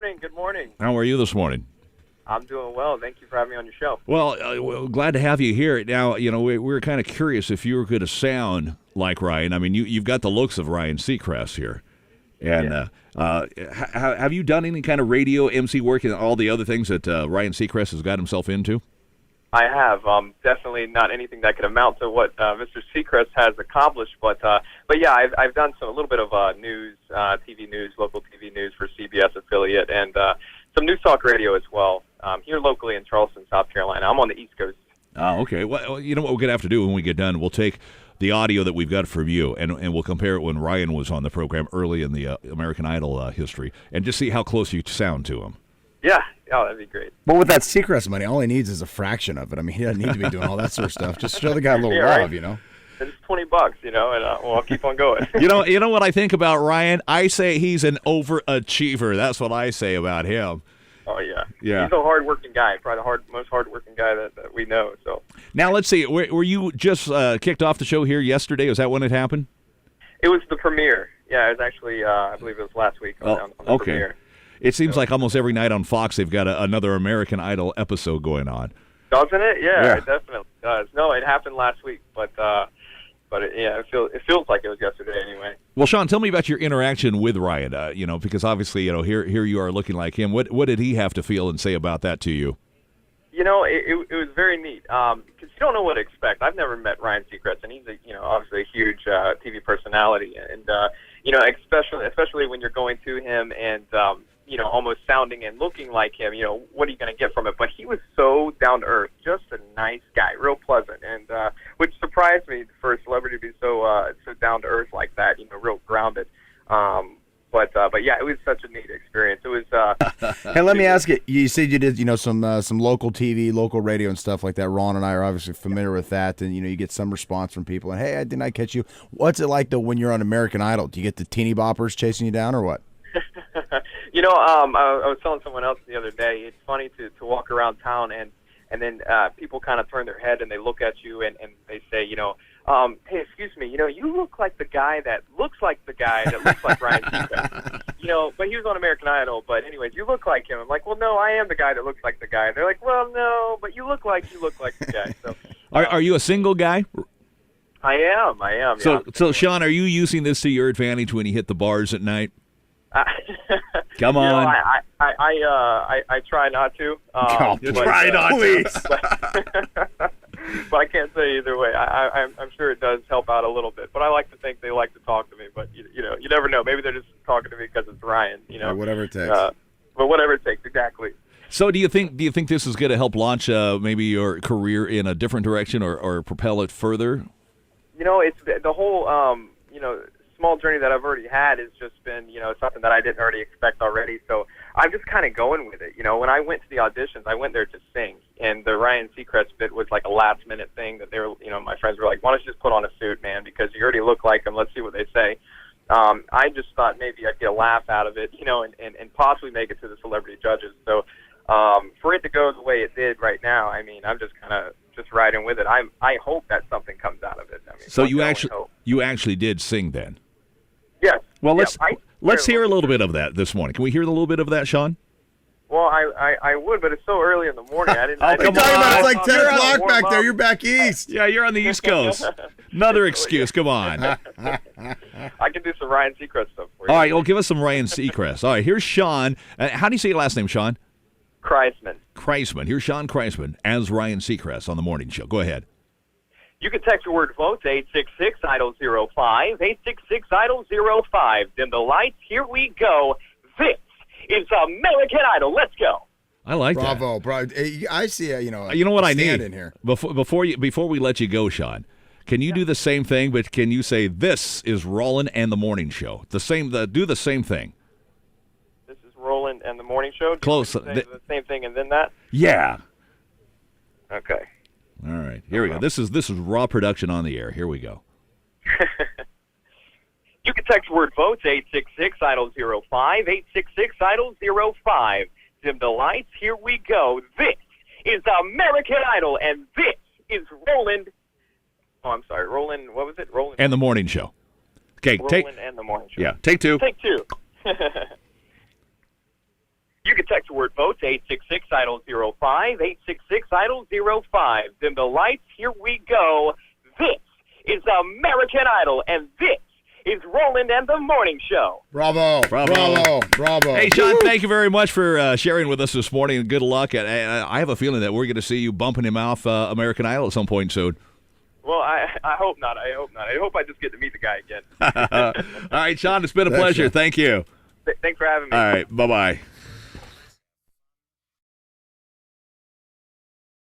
Good morning. How are you this morning? I'm doing well. Thank you for having me on your show. Well, glad to have you here. Now, we're kind of curious if you were going to sound like Ryan. I mean, you've got the looks of Ryan Seacrest here. And have you done any kind of radio MC work and all the other things that Ryan Seacrest has got himself into? I have. Definitely not anything that could amount to what Mr. Seacrest has accomplished, but yeah, I've done a little bit of news, TV news, local TV news for CBS affiliate, and some news talk radio as well. Here locally in Charleston, South Carolina. I'm on the East Coast. Oh, okay. Well, you know what we're going to have to do when we get done? We'll take the audio that we've got from you, and we'll compare it when Ryan was on the program early in the American Idol history, and just see how close you sound to him. Yeah. Oh, that'd be great. But with that Seacrest money, all he needs is a fraction of it. I mean, he doesn't need to be doing all that sort of stuff. Just show the guy a little love, you know? It's $20, and I'll keep on going. You know what I think about Ryan? I say he's an overachiever. That's what I say about him. Oh, yeah. Yeah. He's a hard-working guy, probably the most hard-working guy that we know. So now, let's see. Were you just kicked off the show here yesterday? Was that when it happened? It was the premiere. Yeah, it was actually, I believe it was last week on the premiere. It seems like almost every night on Fox they've got another American Idol episode going on. Doesn't it? Yeah, it definitely does. No, it happened last week, but it feels like it was yesterday anyway. Well, Shaun, tell me about your interaction with Ryan. Because obviously, here you are looking like him. What did he have to feel and say about that to you? It was very neat because you don't know what to expect. I've never met Ryan Seacrest, and he's obviously a huge TV personality, and especially when you're going to him and almost sounding and looking like him. What are you going to get from it? But he was so down to earth, just a nice guy, real pleasant, and which surprised me for a celebrity to be so down to earth like that. Real grounded. But yeah, it was such a neat experience. It was. Hey, let me ask you. You said you did, some local TV, local radio, and stuff like that. Ron and I are obviously familiar with that, and you get some response from people. And hey, didn't I catch you? What's it like though when you're on American Idol? Do you get the teeny boppers chasing you down, or what? I was telling someone else the other day. It's funny to walk around town and then people kind of turn their head and they look at you and they say, hey, excuse me, you look like the guy that looks like Ryan Seacrest. But he was on American Idol. But anyways, you look like him. I'm like, well, no, I am the guy that looks like the guy. They're like, well, no, but you look like the guy. So, are you a single guy? I am. So Shaun, are you using this to your advantage when you hit the bars at night? Come on. I try not to. Try not please. But I can't say either way. I'm sure it does help out a little bit. But I like to think they like to talk to me. But you never know. Maybe they're just talking to me because it's Ryan. Whatever it takes. But whatever it takes, exactly. So do you think this is going to help launch maybe your career in a different direction or propel it further? It's the whole small journey that I've already had has just been, something that I didn't already expect already. So I'm just kind of going with it. When I went to the auditions, I went there to sing. And the Ryan Seacrest bit was like a last-minute thing that they were, my friends were like, why don't you just put on a suit, man, because you already look like him. Let's see what they say. I just thought maybe I'd get a laugh out of it, and possibly make it to the celebrity judges. So for it to go the way it did right now, I mean, I'm just kind of just riding with it. I hope that something comes out of it. I mean, so you actually did sing then? Yes. Well, let's hear a little bit of that this morning. Can we hear a little bit of that, Shaun? Well, I would, but it's so early in the morning. I didn't. Come on, it's like 10 o'clock back there. You're back east. Yeah, you're on the East Coast. Another excuse. Come on. I can do some Ryan Seacrest stuff for you. All right, well, give us some Ryan Seacrest. All right, here's Shaun. How do you say your last name, Shaun? Kraisman. Here's Shaun Kraisman as Ryan Seacrest on The Morning Show. Go ahead. You can text your word vote to 866-IDOL-05, 866-IDOL-05. Dim the lights. Here we go. This is American Idol. Let's go. I like that. Bravo. I see you know what I need in here. Before we let you go, Shaun. Can you do the same thing, but can you say this is Rollin and the Morning Show? Do the same thing. This is Rollin and the Morning Show. Close. The same thing and then that? Yeah. Okay. All right. Here we go. This is raw production on the air. Here we go. You can text word vote to 866-IDOL-05, 866-IDOL-05. Dim the lights. Here we go. This is American Idol, and this is Rollin. Oh, I'm sorry. Rollin. What was it? Rollin and the Morning Show. Okay. Rollin and the Morning Show. Yeah. Take two. Take two. You can text the word vote to 866-IDLE-05, 866-IDLE-05. Then the lights, here we go. This is American Idol, and this is Rollin and the Morning Show. Bravo. Hey, Shaun, thank you very much for sharing with us this morning, and good luck. I have a feeling that we're going to see you bumping him off American Idol at some point soon. Well, I hope not. I hope I just get to meet the guy again. All right, Shaun, it's been a pleasure. Thank you. Thanks for having me. All right, bye-bye.